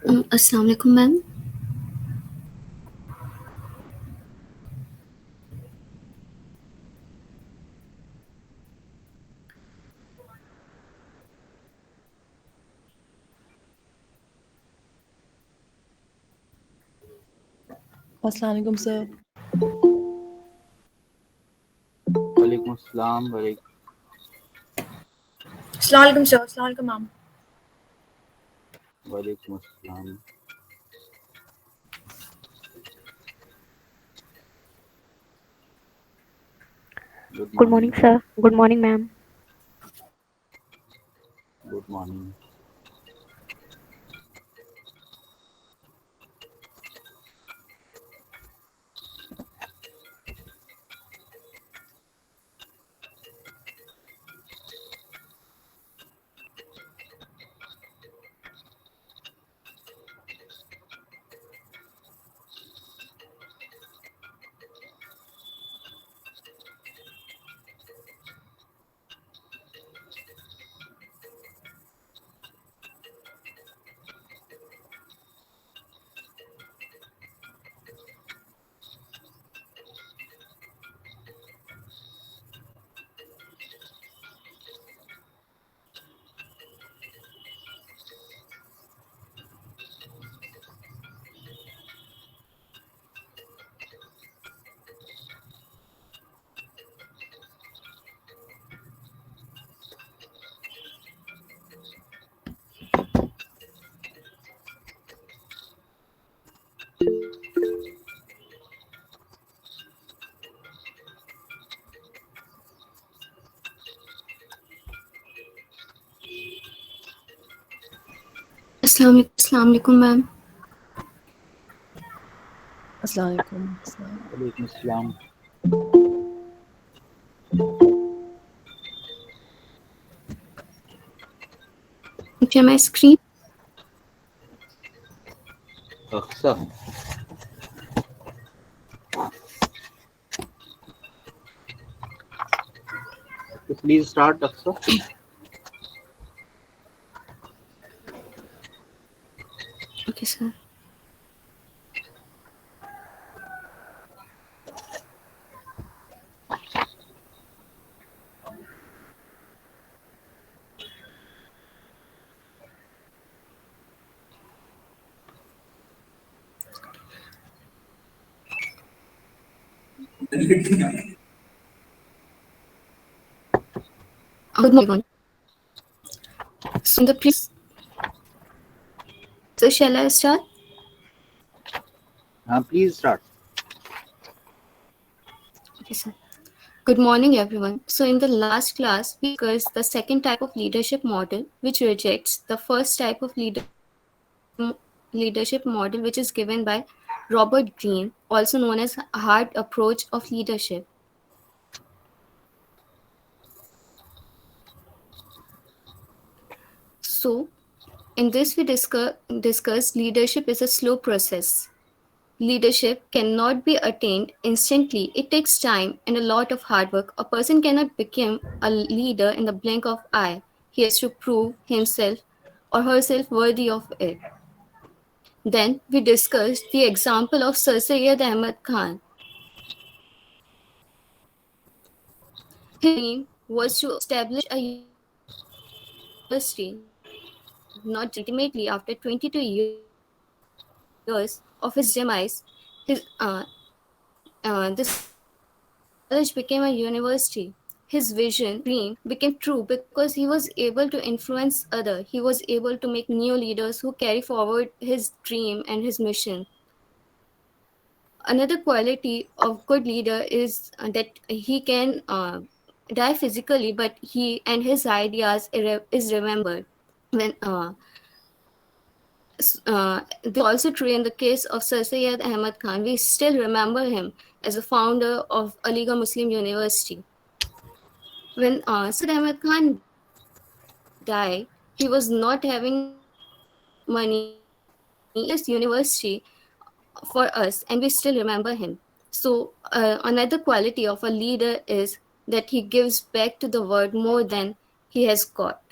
Assalamu alaikum, ma'am. Assalamu alaikum, sir. वालेकुम अस्सलाम Assalamu alaikum, sir. Assalamu alaikum, ma'am. वालेकुम अस्सलाम good Good morning, morning sir. Good morning, ma'am. Good morning Assalamu alaikum, ma'am. Assalamu alaikum. वालेकुम अस्सलाम Share my screen. Aqsa please start Aqsa Okay, sir. Good morning, everyone. So, in the previous, so shall I start? हाँ please start Okay, sir. Good morning, everyone. So, in the last class, we discussed the second type of leadership model, which rejects the first type of leadership model, which is given by Robert Greene, also known as hard approach of leadership. So, in this, we discuss leadership is a slow process. Leadership cannot be attained instantly. It takes time and a lot of hard work. A person cannot become a leader in the blink of eye. He has to prove himself or herself worthy of it. Then we discussed the example of Sir Syed Ahmad Khan. His dream was to establish a university, not ultimately after 22 years of his demise. His this college became a university. His vision, dream became true because he was able to influence others. He was able to make new leaders who carry forward his dream and his mission. Another quality of good leader is that he can die physically, but he and his ideas is remembered. When this is also true in the case of Sir Syed Ahmad Khan. We still remember him as a founder of Aligarh Muslim University. When Syed Ahmad Khan died, he was not having money. He was establishing this university for us, and we still remember him. So, another quality of a leader is that he gives back to the world more than he has got.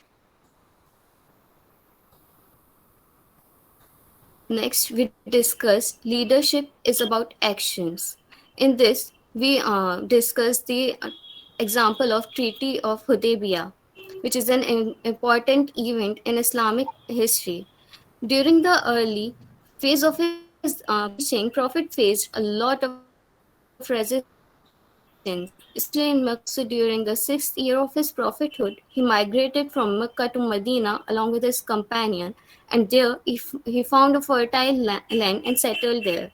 Next, we discuss leadership is about actions. In this, we discuss the example of Treaty of Hudaybiyah, which is an important event in Islamic history. During the early phase of his preaching, Prophet faced a lot of resistance, especially in Mecca. So, during the 6th year of his prophethood, he migrated from Mecca to Medina along with his companion, and there he found a fertile land and settled there.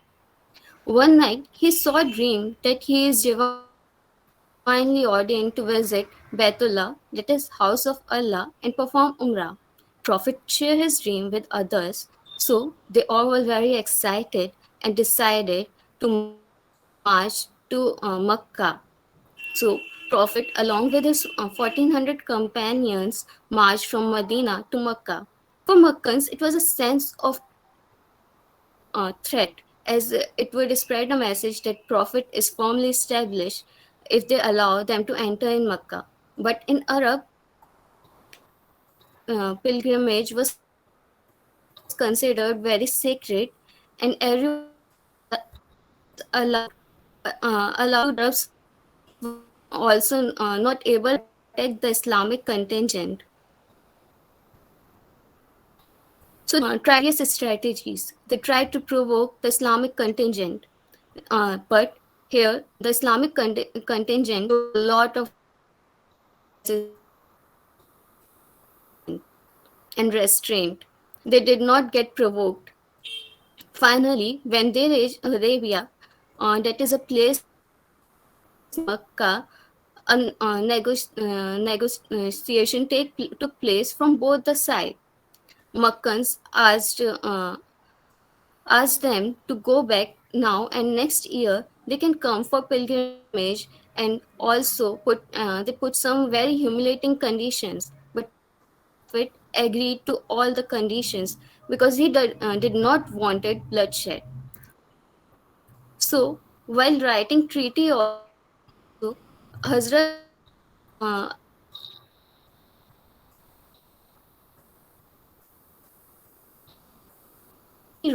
One night, he saw a dream that he is divinely ordained to visit Baitullah, that is, house of Allah, and perform Umrah. Prophet shared his dream with others, so they all were very excited and decided to march to Mecca. So, Prophet, along with his 1400 companions, marched from Medina to Mecca. For Meccans, it was a sense of threat, as it would spread a message that Prophet is firmly established if they allow them to enter in Mecca. But in Arab, pilgrimage was considered very sacred, and everyone was allowed. Also not able to protect the Islamic contingent. So they tried various strategies. They tried to provoke the Islamic contingent. But here, the Islamic contingent showed a lot of resistance and restraint. They did not get provoked. Finally, when they reached Arabia, that is a place near Mecca, negotiation took place from both the sides. Meccans asked them to go back now, and next year they can come for pilgrimage, and also they put some very humiliating conditions. But Prophet agreed to all the conditions because he did not wanted bloodshed. So while writing treaty also, Hazrat Ali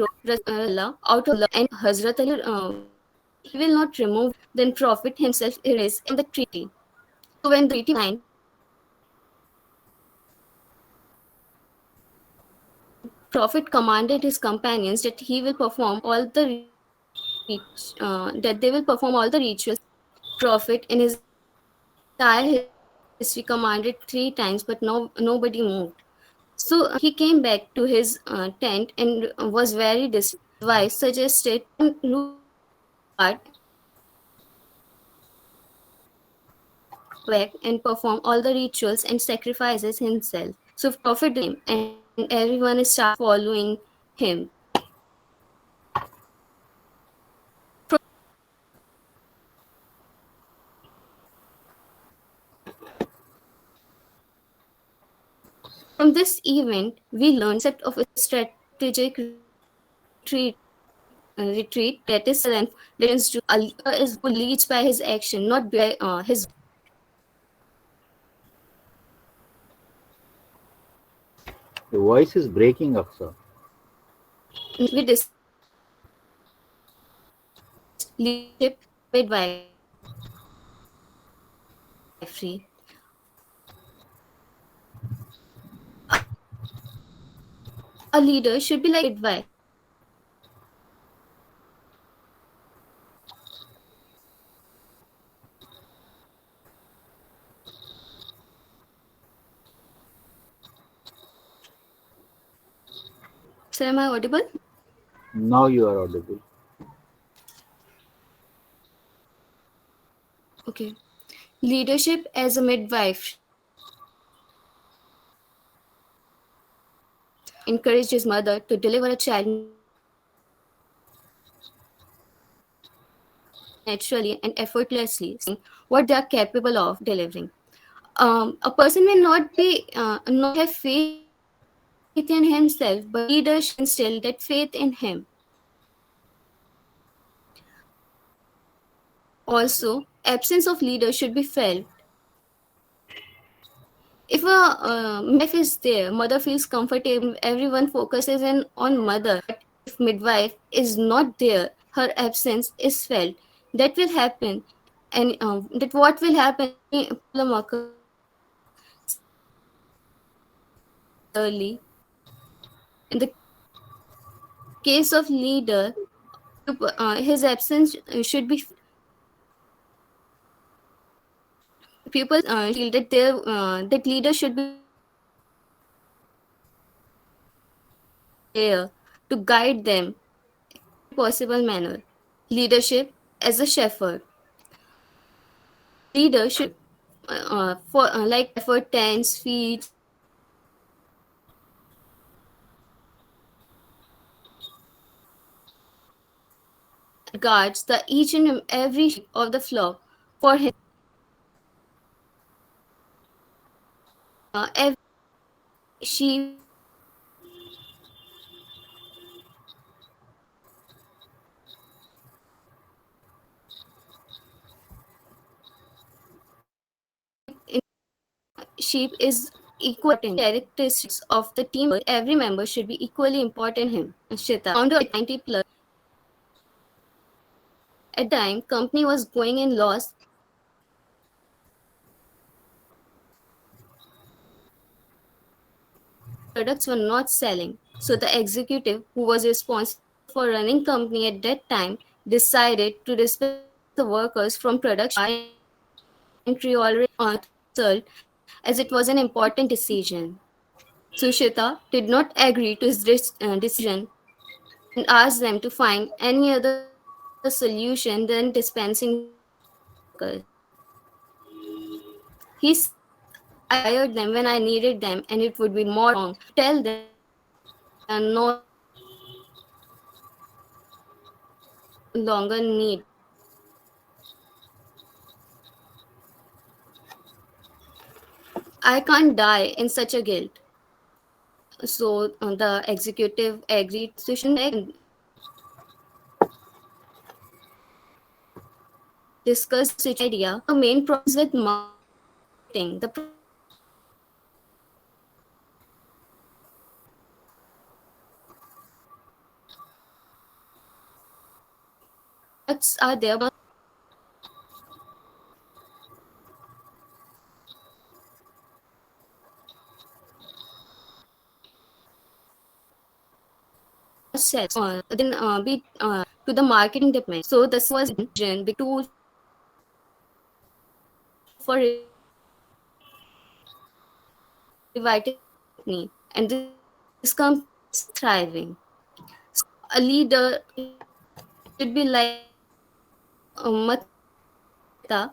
wrote Allah out of love, and Hazrat Ali vowed that he will not remove. Then Prophet himself erased and the treaty. So when the treaty was signed, Prophet commanded his companions that he will perform all the that they will perform all the rituals. Prophet in his entire history commanded 3 times, but nobody moved. So he came back to his tent and was very distressed. His wife suggested look apart and go back and perform all the rituals and sacrifices himself. So Prophet did the same, and everyone started following him. From this event, we learn the concept of a strategic retreat, that is self-reliance do. A leader is who leads by his action, not by his. The voice is breaking, Aksa. Next, we discussed leadership as a midwifery. A leader should be like a midwife. Sir, am I audible? Now you are audible. Okay. Leadership as a midwife. Encouraged his mother to deliver a child naturally and effortlessly, saying what they are capable of delivering. A person may not have faith in himself, but a leader should instill that faith in him. Also, absence of leader should be felt. If a midwife is there, mother feels comfortable, everyone focuses on mother. But if midwife is not there, her absence is felt. That will happen, and that what will happen any problem occurs. Similarly, in the case of leader, his absence should be felt. People feel that that leader should be there to guide them every possible manner. Leadership as a shepherd. A leader should for like for tents, feeds, guards the each and every sheep of the flock for him. Every sheep sheep is equal characteristics of the team. Every member should be equally important him. Shita, founder at 90 plus. At the time, company was going in loss. Products were not selling. So the executive who was responsible for running company at that time decided to dismiss the workers from production inventory already to result as it was an important decision. Sushita did not agree to his decision and asked them to find any other solution than dispensing the workers. He said, I hired them when I needed them, and it would be more wrong to tell them they are no longer needed. I can't die in such a guilt. So the executive agreed to Sushant and discussed the idea. The main problems with marketing. The products are there, but not sell. Then be to the marketing department. So the was vision, big tool for revitalizing company, and this company is thriving. A leader should be like Matata.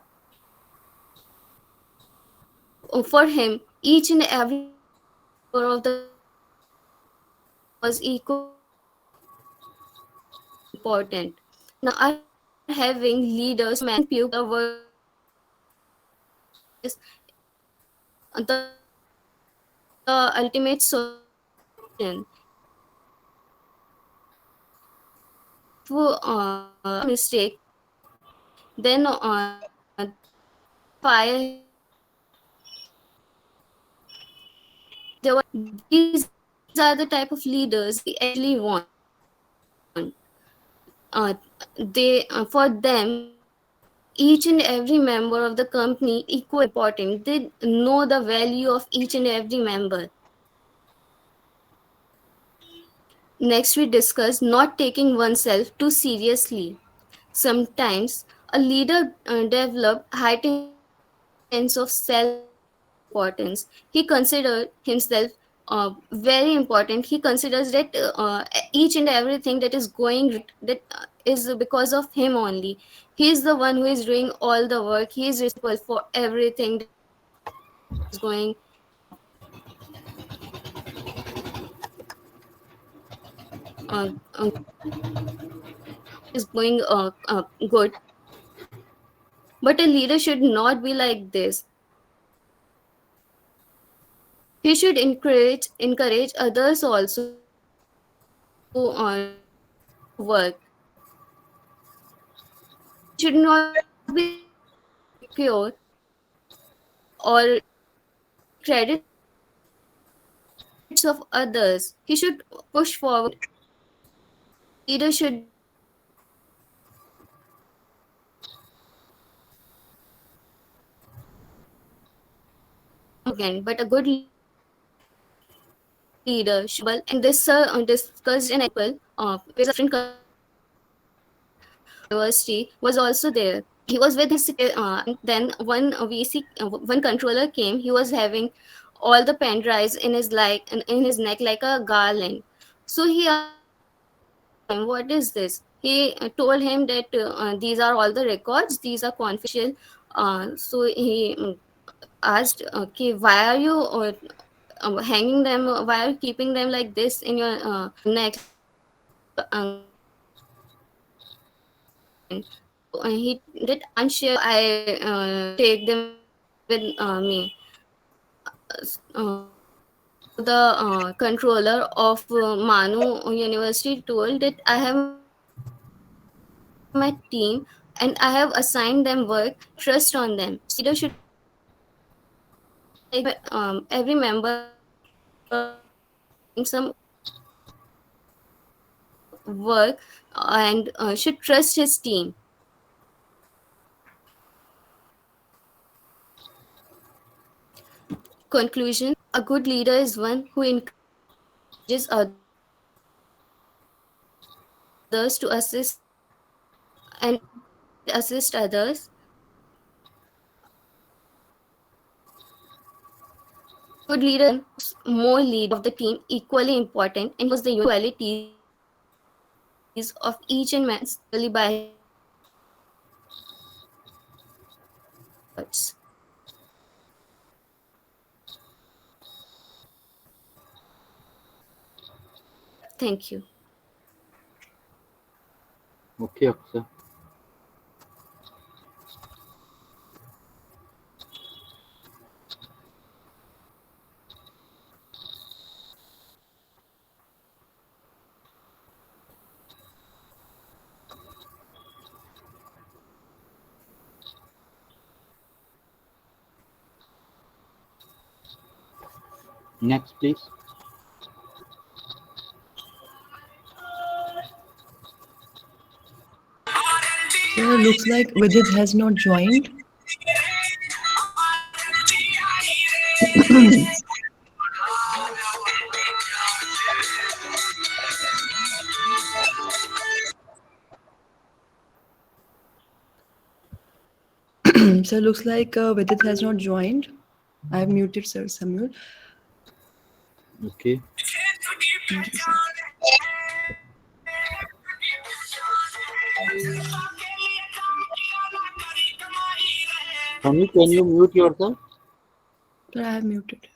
For him, each and every member of the company was equally important. Now, are having leaders people are working this the ultimate solution. If mistake, then fire him. These are the type of leaders we actually want. For them, each and every member of the company equal important. They know the value of each and every member. Next, we discuss not taking oneself too seriously. Sometimes a leader developed heightened sense of self-importance. He considered himself very important. He considers that each and everything that is going right, that is because of him only. He is the one who is doing all the work. He is responsible for everything that is going is going good. But a leader should not be like this. He should encourage others also to do the work. He should not be insecure or take credits of others. He should push forward Leader should be again, but a good leader should be accountable, and this discussed in example where a different university was also there. He was with his and then one VC one controller came. He was having all the pen drives in his in his neck like a garland. So he asked him, "What is this?" He told him that these are all the records. These are confidential. So he asked, "Okay, why are you hanging them? Why are you keeping them like this in your neck like a garland?" So he told him that I can't share them. I take them with me. So the controller of Manu University told that I have my team and I have assigned them work. Trust on them. So leader should make every member doing some work and should trust his team. Conclusion: a good leader is one who encourages others to assist and assist others. A good leader is one who's more lead of the team equally important and he knows the unique qualities of each and man's clearly by his words. Thank you. Okay, Akshay. Next, please. Sir, looks like Vidit has not joined. Sir, looks like Vidit has not joined. I have muted Sir Samuel. Okay. Thank you, sir. Sunny, can you mute yourself? Sir, I have muted.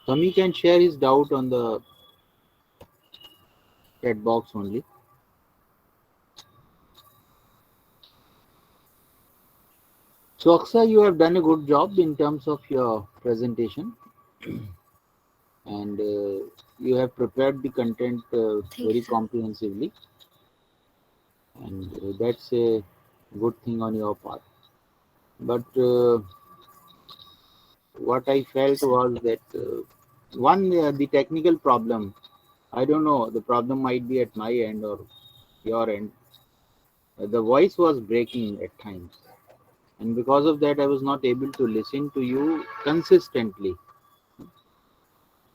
Sunny can share his doubt on the chat box only. So, Akshay, you have done a good job in terms of your presentation, and you have prepared the content Thank you, very sir. comprehensively, and that's a good thing on your part. But what I Thank you, felt sir. was that the technical problem. I don't know. The problem might be at my end or your end. The voice was breaking at times, and because of that, I was not able to listen to you consistently.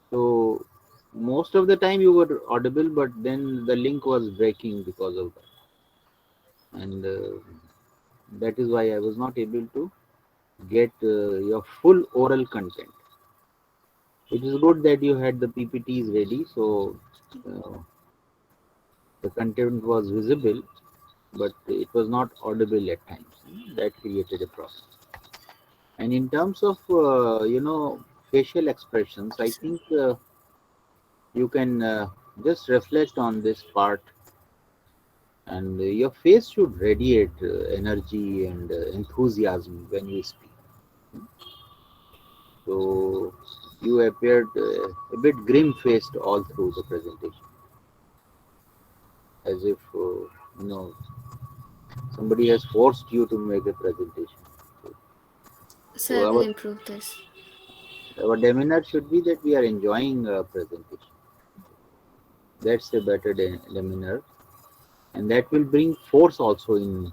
So most of the time you were audible, but then the link was breaking because of that, and that is why I was not able to get your full oral content. It is good that you had the PPTs ready, so uh, the content was visible, but it was not audible at times. That created a problem. And in terms of facial expressions, I Yes, think sir. you can just reflect on this part, and your face should radiate energy and enthusiasm when you speak. So you appeared a bit grim faced all through the presentation. as if you know somebody has forced you to make a presentation. So So I will improve this. our demeanor should be that we are enjoying presentation. That's a better demeanor, and that will bring force also in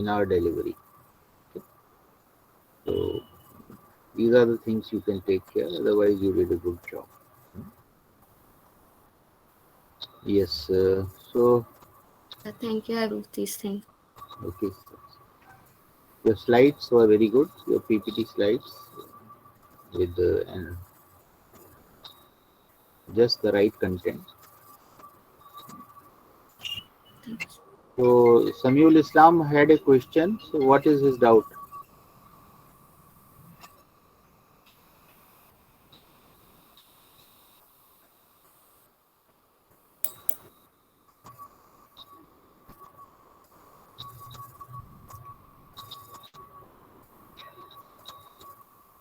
our delivery. Okay. So these are the things you can take care. Otherwise, you did a good job. Yes. So Thank you. I wrote these things. okay. Your slides were very good. Your PPT slides with and just the right content. So Samiul Islam had a question. So what is his doubt?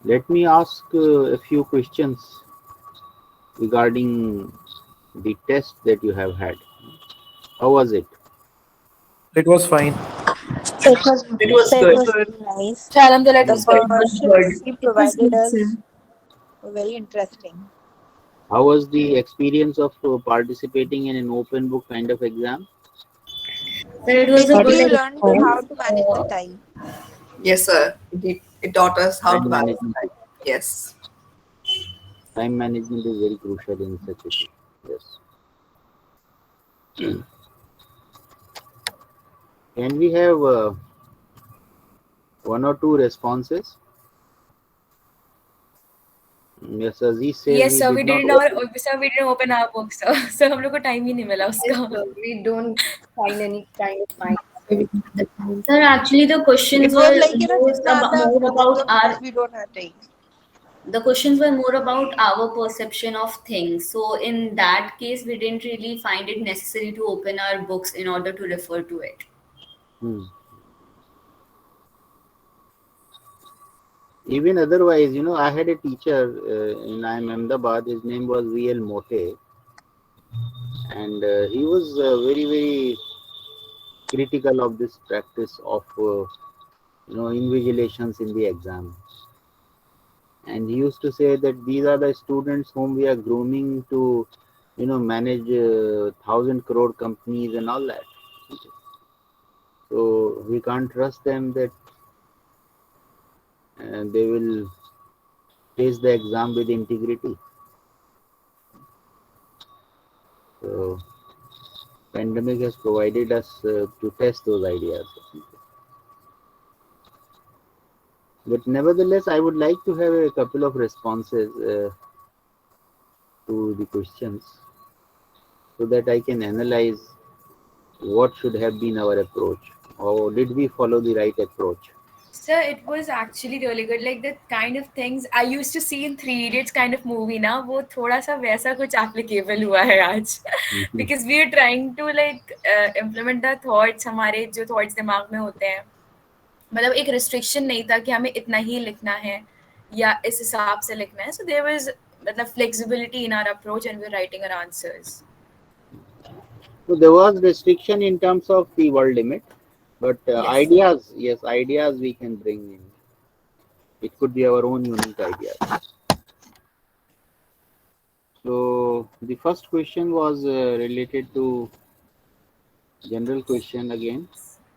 Let me ask a few questions regarding the test that you have had. How was it? It was fine. It was It was it good. was very nice. So, Alhamdulillah, it The was Hmm. good. questions he It was provided good, sir. us were very interesting. How was the experience of participating in an open book kind of exam? Sir, it was a good Basically, we learned how experience. to manage the time. Yes, sir. It taught us how to Time manage management. time. Yes. Time management is very crucial in such a case. Yes. Can we have one or two responses? Yes, Aziz says Yes, he sir. did We not didn't open. open our book, sir. So हम लोग को time ही नहीं मिला Yes, उसका. sir. We don't find any kind of time. Sir, actually, the It questions was were like, more जितना about, आता है more उतना लिख about दो because our we don't have time. the questions were more about our perception of things. So in that case, we didn't really find it necessary to open our books in order to refer to it. Hmm. Even otherwise, I had a teacher in Ahmedabad. His name was V.L. Mote, and he was very, very critical of this practice of invigilations in the exam. And he used to say that these are the students whom we are grooming to manage 1,000 crore companies and all that. So we can't trust them that they will face the exam with integrity. So pandemic has provided us to test those ideas. But nevertheless, I would like to have a couple of responses to the questions so that I can analyze what should have been our approach, or did we follow the right approach? Sir, it was actually really good. Like the kind of things I used to see in Three Idiots kind of movie ना वो थोड़ा सा वैसा कुछ applicable हुआ है आज. Mhm. Because we are trying to like implement the thoughts हमारे जो thoughts दिमाग में होते हैं. मतलब एक restriction नहीं था कि हमें इतना ही लिखना है या इस हिसाब से लिखना है. So there was मतलब flexibility in our approach and we're writing our answers. So there was restriction in terms of the word limit, but Yes. ideas, yes, ideas we can bring in. It could be our own unique ideas. So the first question was related to general question again.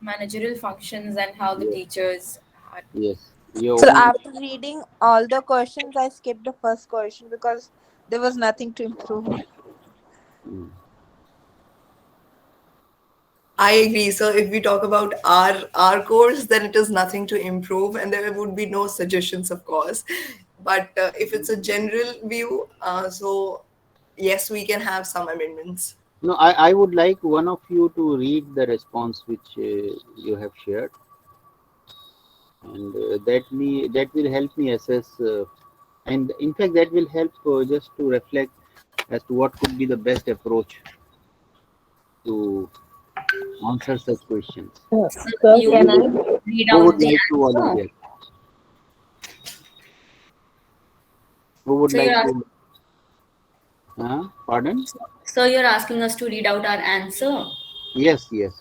Managerial functions and how the Yes, teachers had. yes. Your So own. after reading all the questions, I skipped the first question because there was nothing to improve. Mm. I agree. So if we talk about our course, then it is nothing to improve, and there would be no suggestions, of course. But if it's a general view, so yes, we can have some amendments. No, I would like one of you to read the response which you have shared, and that will help me assess, and in fact that will help just to reflect as to what could be the best approach to answer such questions. Sir, you Can would I? read Who would out the like to answer. volunteer? Who would So you're like asking, to? Pardon? So you're asking us to read out our answer. Yes, yes.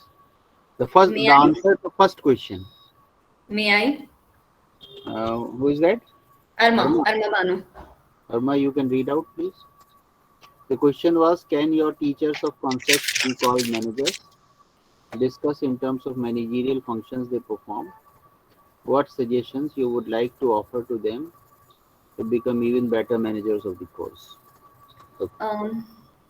The May I? answer to first question. May I? Who is that? Arma. Arma Banu. Arma, you can read out, please. The question was, can your teachers of concepts be called managers? Discuss in terms of managerial functions they perform. What suggestions you would like to offer to them to become even better managers of the course? Okay.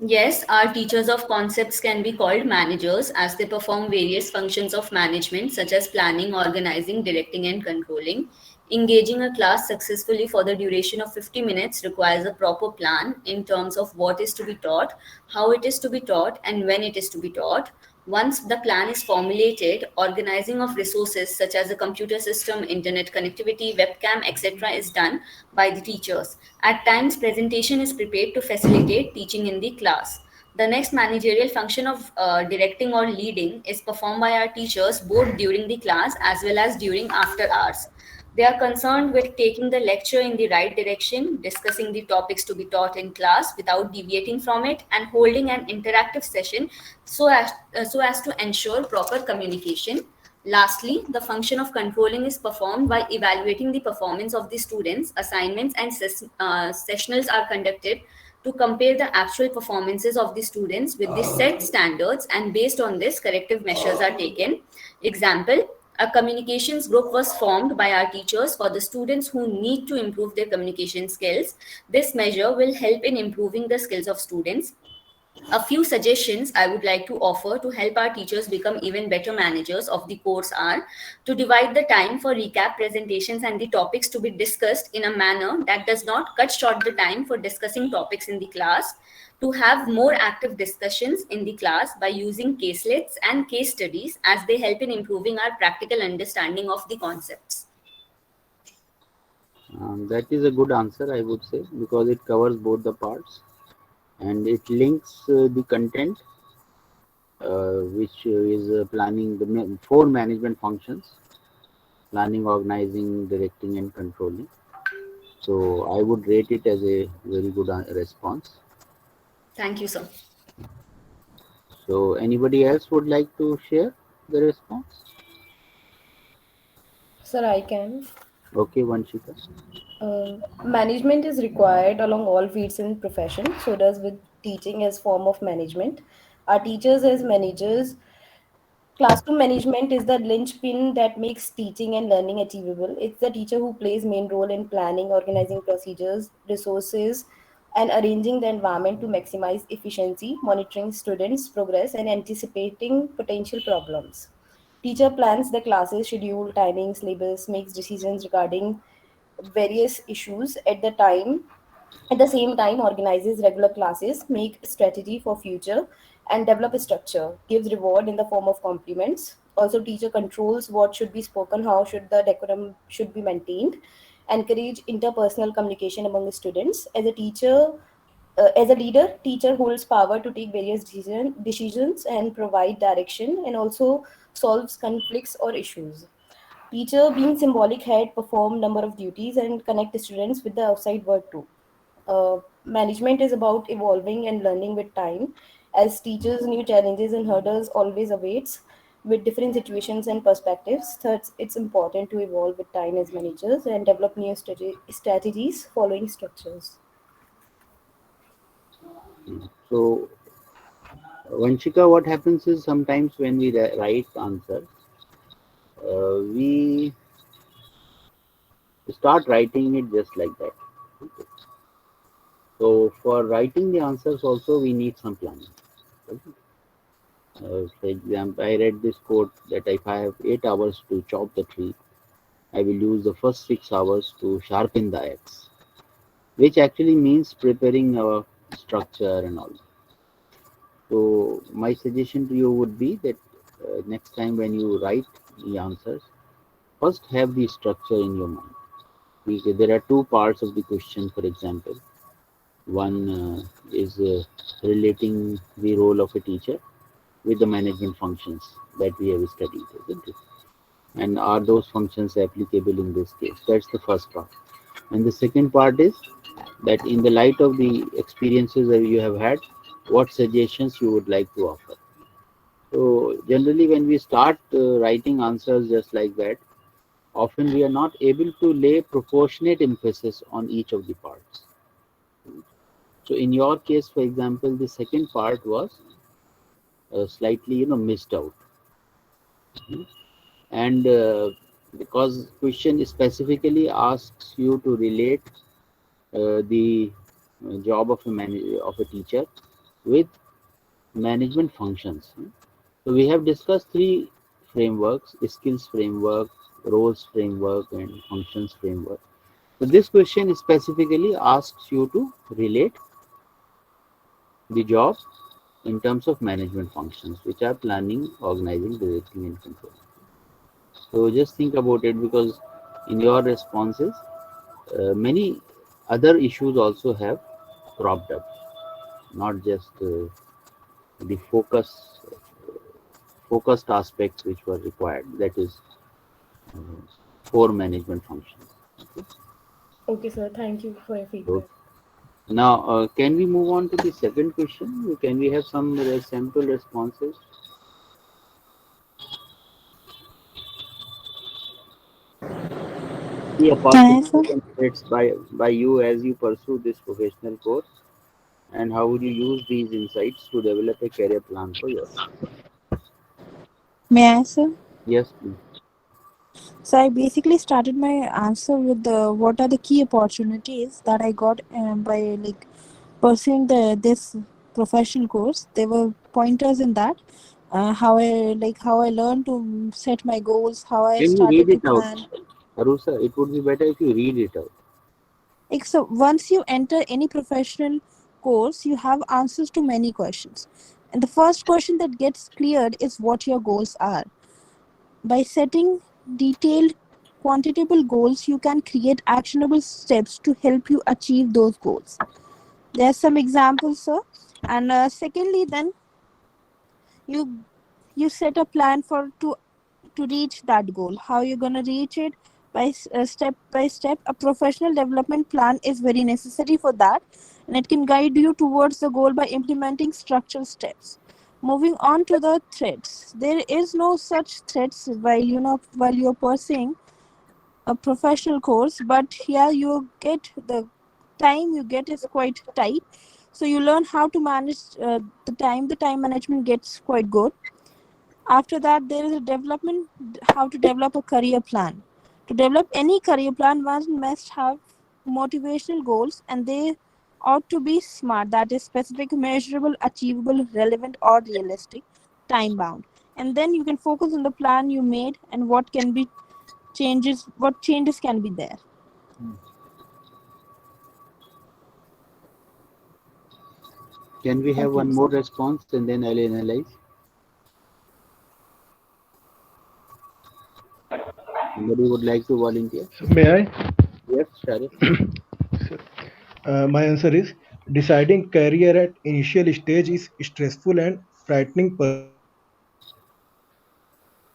Yes, our teachers of concepts can be called managers as they perform various functions of management such as planning, organizing, directing, and controlling. Engaging a class successfully for the duration of 50 minutes requires a proper plan in terms of what is to be taught, how it is to be taught, and when it is to be taught. Once the plan is formulated, organizing of resources such as a computer system, internet connectivity, webcam, etc. is done by the teachers. At times, presentation is prepared to facilitate teaching in the class. The next managerial function of directing or leading is performed by our teachers both during the class as well as during after hours. They are concerned with taking the lecture in the right direction, discussing the topics to be taught in class without deviating from it, and holding an interactive session so as to ensure proper communication. Lastly, the function of controlling is performed by evaluating the performance of the students. Assignments and sessionals are conducted to compare the actual performances of the students with the set standards, and based on this, corrective measures are taken. Example, a communications group was formed by our teachers for the students who need to improve their communication skills. This measure will help in improving the skills of students. A few suggestions I would like to offer to help our teachers become even better managers of the course are to divide the time for recap presentations and the topics to be discussed in a manner that does not cut short the time for discussing topics in the class, to have more active discussions in the class by using caselets and case studies as they help in improving our practical understanding of the concepts. That is a good answer, I would say, because it covers both the parts and it links the content, which is planning the four management functions: planning, organizing, directing, and controlling. So I would rate it as a very good response. Thank you, sir. So anybody else would like to share the response? Sir, I can. Okay, Vanshika. Management is required along all fields and profession. So does with teaching as form of management. Our teachers as managers. Classroom management is the linchpin that makes teaching and learning achievable. It's the teacher who plays main role in planning, organizing procedures, resources, and arranging the environment to maximize efficiency, monitoring students' progress, and anticipating potential problems. Teacher plans the classes, schedule, timings, syllabus, makes decisions regarding various issues at the same time organizes regular classes, make strategy for future, and develop a structure, gives reward in the form of compliments. Also teacher controls what should be spoken, how should the decorum should be maintained, encourage interpersonal communication among the students. As a leader, teacher holds power to take various decisions and provide direction, and also solves conflicts or issues. Teacher, being symbolic head, perform number of duties and connect the students with the outside world too. Management is about evolving and learning with time. As teachers, new challenges and hurdles always awaits with different situations and perspectives. Third, it's important to evolve with time as managers and develop new strategies following structures. So Vanshika, what happens is sometimes when we write answers, we start writing it just like that. Okay. So for writing the answers also we need some planning. Okay. For example, I read this quote that if I have 8 hours to chop the tree, I will use the first 6 hours to sharpen the axe, which actually means preparing our structure and all. So my suggestion to you would be that next time when you write the answers, first have the structure in your mind. Because there are two parts of the question, for example. One is relating the role of a teacher with the management functions that we have studied, isn't it? And are those functions applicable in this case? That's the first part. And the second part is that in the light of the experiences that you have had, what suggestions you would like to offer. So generally when we start writing answers just like that, often we are not able to lay proportionate emphasis on each of the parts. So in your case, for example, the second part was slightly, missed out. And because question specifically asks you to relate the job of a teacher with management functions. So we have discussed three frameworks: skills framework, roles framework, and functions framework. So this question specifically asks you to relate the job in terms of management functions, which are planning, organizing, directing, and controlling. So just think about it, because in your responses, many other issues also have cropped up, not just the focused aspects which were required. That is uh, core management functions. Okay. Okay, sir. Thank you for your So feedback. now, can we move on to the second question? Can we have some sample responses? The Can I, opportunities sir? and threats by you as you pursue this professional course, and how would you use these insights to develop a career plan for yourself? May I, sir? Yes, please. So I basically started my answer with the what are the key opportunities that I got by like pursuing this professional course. There were pointers in that. How I learned to set my goals, how I Can you read started to it out? plan. Arusa, it would be better if you read it out. Like so, once you enter any professional course, you have answers to many questions, and the first question that gets cleared is what your goals are. By setting detailed, quantifiable goals, you can create actionable steps to help you achieve those goals. There are some examples, sir. And secondly, then you you set a plan for to reach that goal. How you're gonna reach it? Step by step. A professional development plan is very necessary for that, and it can guide you towards the goal by implementing structured steps. Moving on to the threats, there is no such threats while you're pursuing a professional course, but yeah, you get the time you get is quite tight, so you learn how to manage the time management gets quite good. After that, there is a development, how to develop a career plan. To develop any career plan, one must have motivational goals, and they ought to be smart, that is specific, measurable, achievable, relevant, or realistic, time bound. And then you can focus on the plan you made and what changes can be there. Can we have Thank you, one sir. more response and then I'll analyze? Somebody would like to volunteer? So may I? Yes, Sharif. So, my answer is deciding career at initial stage is stressful and frightening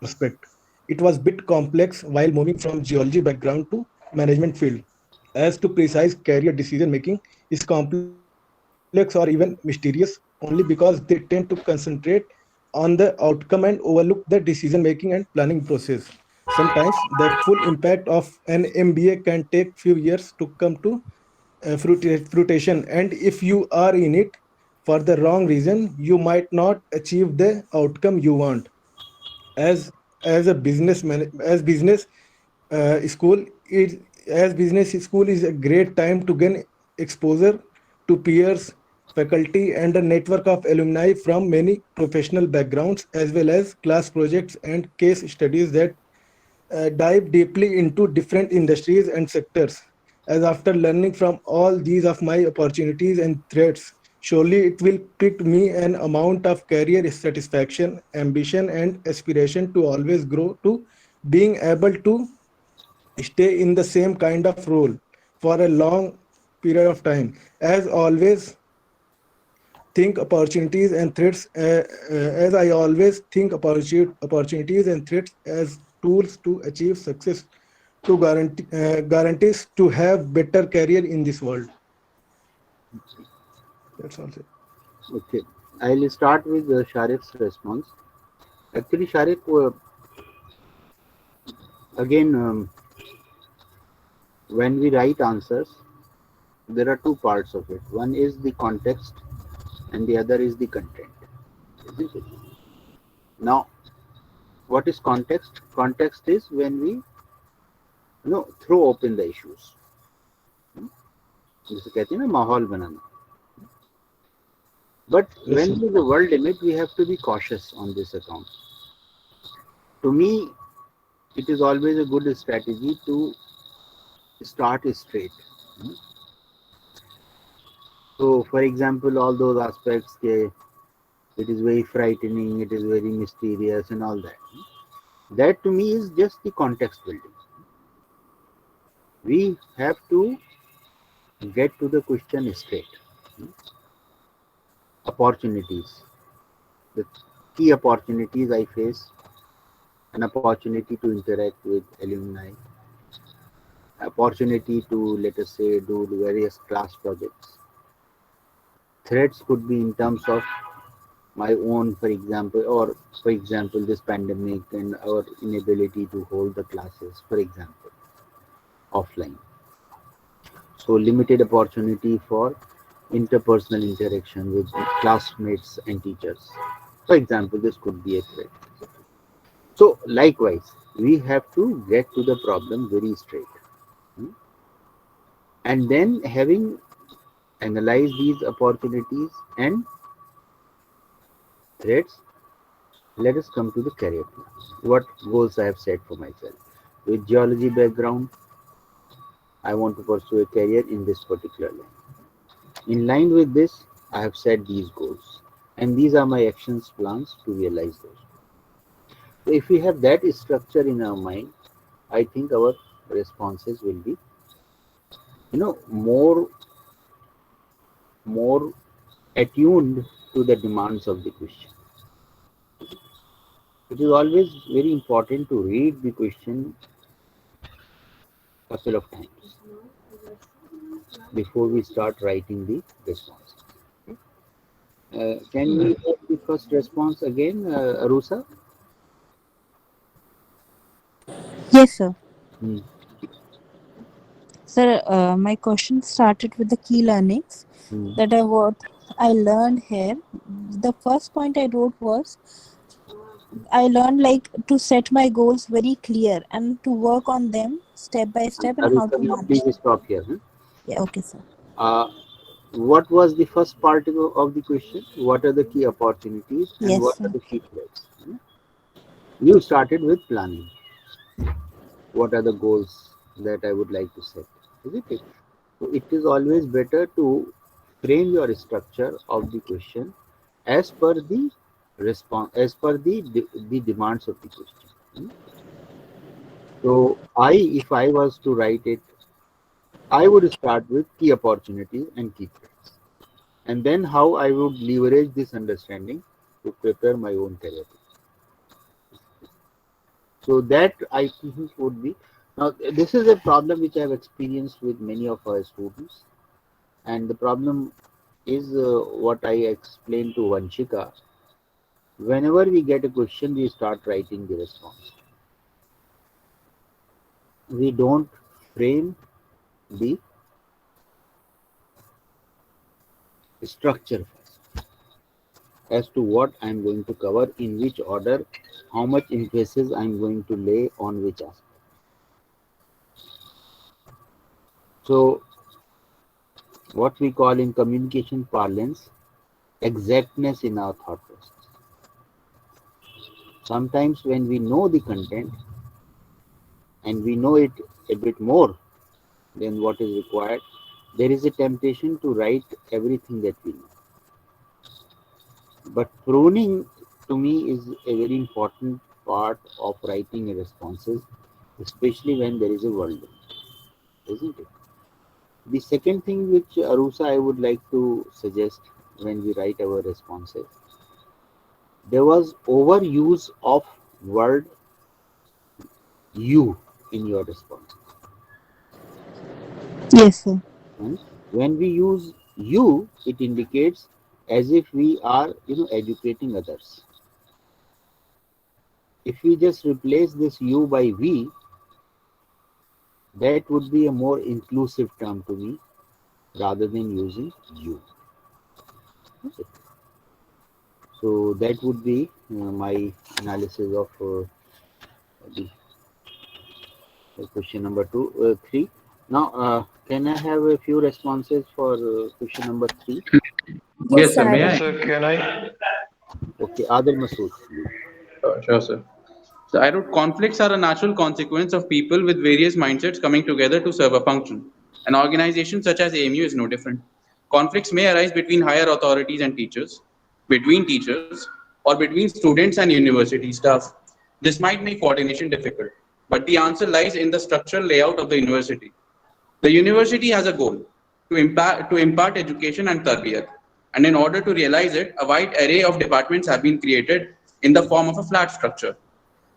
perspective. It was bit complex while moving from geology background to management field. As to precise career decision making is complex or even mysterious only because they tend to concentrate on the outcome and overlook the decision making and planning process. Sometimes the full impact of an MBA can take few years to come to fruition, and if you are in it for the wrong reason, you might not achieve the outcome you want. As a businessman, as business school is as business school is a great time to gain exposure to peers, faculty, and a network of alumni from many professional backgrounds, as well as class projects and case studies that dive deeply into different industries and sectors. As after learning from all these of my opportunities and threats, surely it will pick me an amount of career satisfaction, ambition, and aspiration to always grow to being able to stay in the same kind of role for a long period of time. As always, think opportunities and threats as I always think opportunities and threats as tools to achieve success, to guarantees to have better career in this world. That's all. Okay, I'll start with Sharif's response. Actually, Sharif, again, when we write answers, there are two parts of it. One is the context, and the other is the content. Isn't it? Now, what is context? Context is when we throw open the issues. जिसे कहते हैं ना माहौल बनाना. But Yes, when sir. there is a world limit, we have to be cautious on this account. To me, it is always a good strategy to start straight. So, for example, all those aspects, it is very frightening, it is very mysterious, and all that. That to me is just the context building. We have to get to the question straight. Opportunities. The key opportunities I face, an opportunity to interact with alumni, opportunity to, let us say, do various class projects. Threats could be in terms of my own, for example, or for example, this pandemic and our inability to hold the classes, for example, offline. So limited opportunity for interpersonal interaction with classmates and teachers. For example, this could be a threat. So likewise, we have to get to the problem very straight. Hmm? And then having analyzed these opportunities and threats, let us come to the career plan. What goals I have set for myself. With geology background, I want to pursue a career in this particular line. In line with this, I have set these goals. And these are my actions plans to realize those. So if we have that structure in our mind, I think our responses will be, more attuned to the demands of the question. It is always very important to read the question a couple of times before we start writing the response. Can we have the first response again, Arusa? Yes, sir. Hmm. Sir, my question started with the key learnings Hmm. that I learned here. The first point I wrote was I learned like to set my goals very clear and to work on them step by step and how Arusa, to now manage please them. stop here. Yeah, okay, sir. Uh, what was the first part of the question? What are the key opportunities and Yes, what are sir. the key threats? You started with planning. What are the goals that I would like to set? Isn't it? So it is always better to frame your structure of the question as per the response, as per the demands of the question. So if I was to write it, I would start with key opportunities and key threats, and then how I would leverage this understanding to prepare my own career. So that I think would be. Now this is a problem which I have experienced with many of our students, and the problem is what I explained to Vanshika. Whenever we get a question, we start writing the response. We don't frame the structure first as to what I'm going to cover, in which order, how much emphasis I'm going to lay on which aspect. So, what we call in communication parlance, exactness in our thought process. Sometimes, when we know the content and we know it a bit more than what is required, there is a temptation to write everything that we know. But pruning to me is a very important part of writing responses, especially when there is a world, isn't it? The second thing which Arusa I would like to suggest when we write our responses, there was overuse of word you in your response. Yes, sir. And when we use you, it indicates as if we are, educating others. If we just replace this you by we, that would be a more inclusive term to me rather than using you. So that would be my analysis of the question number three. Now, can I have a few responses for question number three? Yes, Yes, sir. May Sarah. I? Sir, can I? Okay, Adil Masood. Sure, sir. So I wrote conflicts are a natural consequence of people with various mindsets coming together to serve a function. An organization such as AMU is no different. Conflicts may arise between higher authorities and teachers, between teachers, or between students and university staff. This might make coordination difficult, but the answer lies in the structural layout of the university. The university has a goal to impart education and tarbiyat. And in order to realize it, a wide array of departments have been created in the form of a flat structure.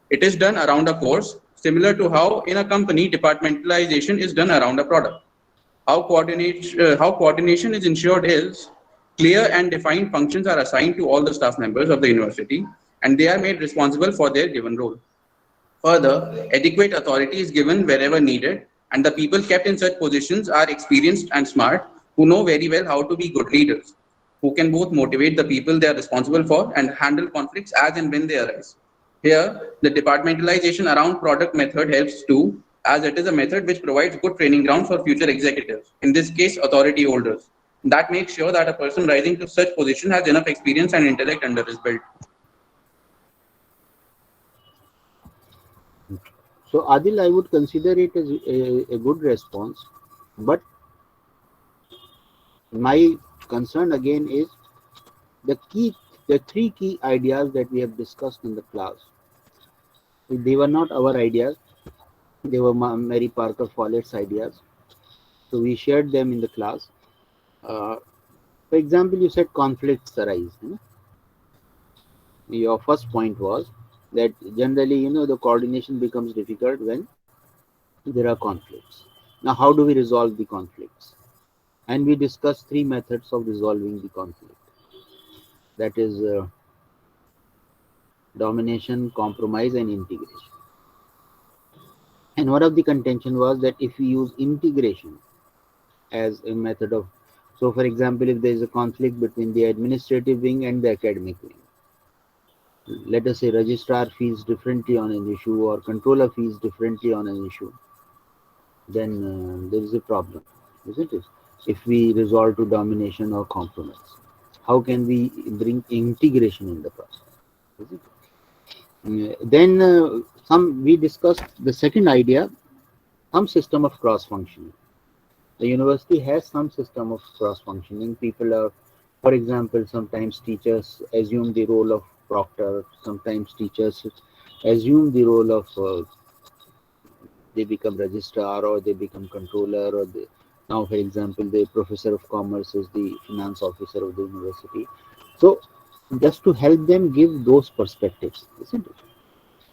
It is done around a course, similar to how in a company departmentalization is done around a product. How coordination is ensured is clear and defined functions are assigned to all the staff members of the university, and they are made responsible for their given role. Further, adequate authority is given wherever needed, and the people kept in such positions are experienced and smart, who know very well how to be good leaders, who can both motivate the people they are responsible for and handle conflicts as and when they arise. Here, the departmentalization around product method helps too, as it is a method which provides good training ground for future executives, in this case, authority holders. That makes sure that a person rising to such position has enough experience and intellect under his belt. So, Adil, I would consider it as a good response, but my concern again is the key, the three key ideas that we have discussed in the class. They were not our ideas; they were Mary Parker Follett's ideas. So we shared them in the class. Uh, for example, you said conflicts arise. Your first point was that generally, the coordination becomes difficult when there are conflicts. Now, how do we resolve the conflicts? And we discussed three methods of resolving the conflict. That is domination, compromise, and integration. And one of the contention was that if we use integration as a method of, so for example, if there is a conflict between the administrative wing and the academic wing, let us say registrar feels differently on an issue or controller feels differently on an issue, then there is a problem, isn't it? If we resort to domination or compromise, how can we bring integration in the process? Isn't it? Then some we discussed the second idea, some system of cross functioning. The university has some system of cross functioning. People are, for example, sometimes teachers assume the role of proctor, sometimes teachers assume the role of they become registrar or they become controller, or they, now for example the professor of commerce is the finance officer of the university. So just to help them give those perspectives, isn't it?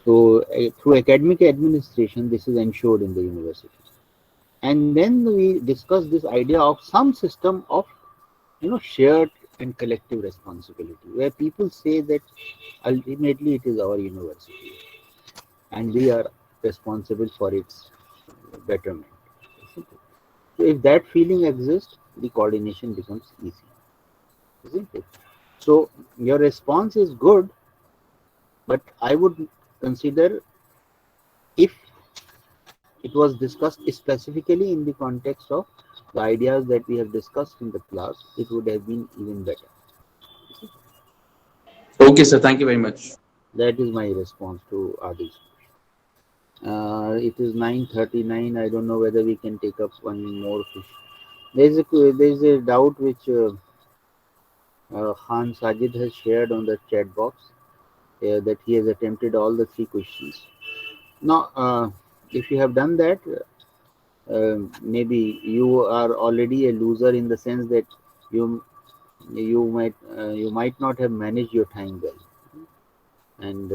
So through academic administration, this is ensured in the university. And then we discuss this idea of some system of shared and collective responsibility, where people say that ultimately it is our university and we are responsible for its betterment. So if that feeling exists, the coordination becomes easy, isn't it? So your response is good, but I would consider if it was discussed specifically in the context of the ideas that we have discussed in the class, it would have been even better. Okay, sir. Thank you very much. That is my response to Adi's. It is 9:39. I don't know whether we can take up one more question. There is a doubt which Khan Sajid has shared on the chat box, that he has attempted all the three questions. Now, if you have done that, maybe you are already a loser in the sense that you you might not have managed your time well, and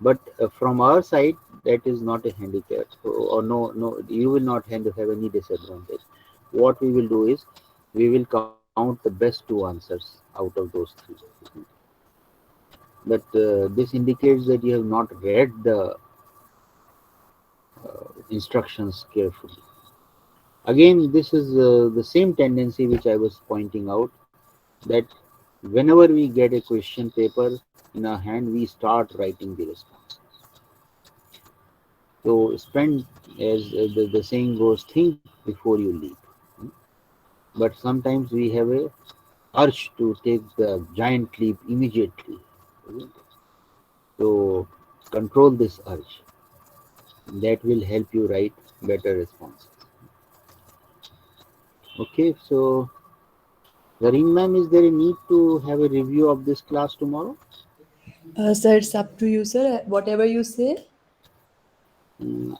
but from our side that is not a handicap, or no, you will not have any disadvantage. What we will do is we will count count the best two answers out of those three. But this indicates that you have not read the instructions carefully. Again, this is the same tendency which I was pointing out, that whenever we get a question paper in our hand, we start writing the response. So spend, as the saying goes, think before you leap. But sometimes we have a urge to take the giant leap immediately. So control this urge. That will help you write better responses. Okay, so Zareen ma'am, is there a need to have a review of this class tomorrow? Sir, it's up to you, sir. Whatever you say.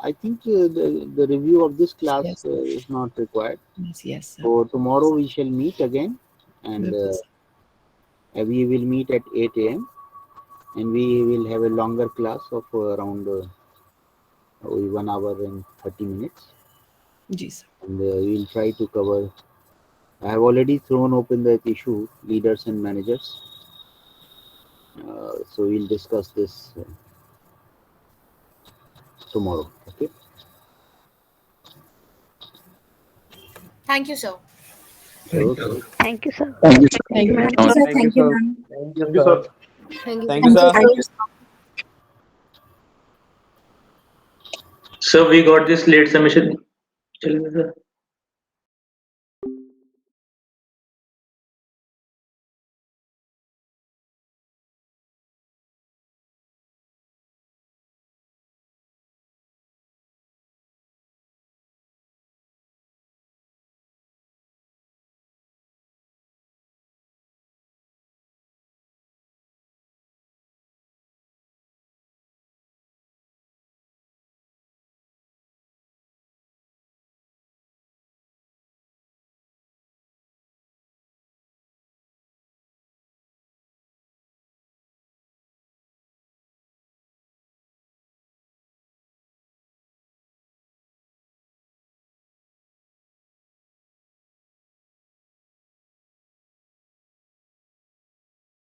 I think the review of this class Yes. is not required. Yes, yes, sir. So tomorrow we shall meet again, and we will meet at 8 a.m. and we will have a longer class of around 1 hour and 30 minutes. Yes, sir. And we will try to cover. I have already thrown open the issue, leaders and managers. So we'll discuss this tomorrow. Okay. Thank you, sir. Okay. Thank you, sir. Thank you, Thank you, ma'am. Thank you, sir. Thank you, sir. ma'am. Thank you, sir. Thank you, Thank sir. you, sir. Thank you, sir. Sir, we got this late submission. Tell me, sir.